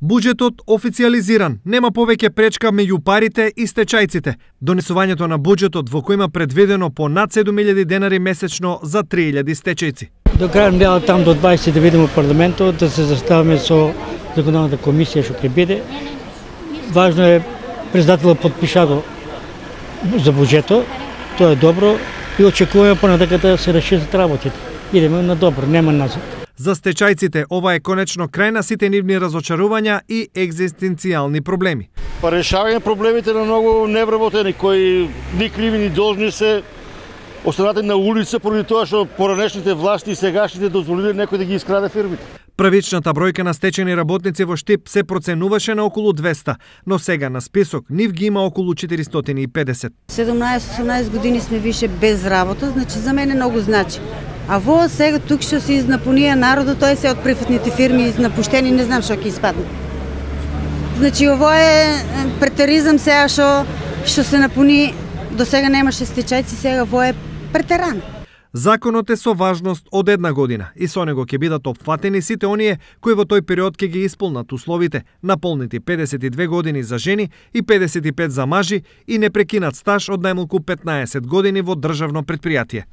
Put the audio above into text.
Буџетот официјализиран, нема повеќе пречка меѓу парите и стечајците. Донесувањето на буџетот во кој има предвидено по над 7.000 денари месечно за 3.000 стечајци. До крај на неделата там до 20 да видиме парламентот, да се заставаме со законодателната комисија што ќе биде. Важно е председателот подпиша го за буџетот, тоа е добро и очекуваме понатака да се решат работите. Идеме на добро, нема назад. За стечајците ова е конечно крај на сите нивни разочарувања и екзистенцијални проблеми. Па решавање проблемите на многу невработени кои ни криви ни должни се останати на улица поради тоа што поранешните власти и сегашните дозволиле некој да ги искраде фирмите. Првичната бројка на стечени работници во Штип се проценуваше на околу 200, но сега на список нив ги има околу 450. 17-18 години сме више без работа, значи за мене многу значи. А во сега тук што се изнапонија народот, тој се од приватните фирми изнапуштени, не знам што ќе испадне. Значи ово е претеризам сега што се напуни, до сега немаше стечајци, сега ово е претерано. Законот е со важност од 1 година и со него ќе бидат опфатени сите оние кои во тој период ќе ги исполнат условите, наполнети 52 години за жени и 55 за мажи и не прекинат стаж од најмалку 15 години во државно претпријатие.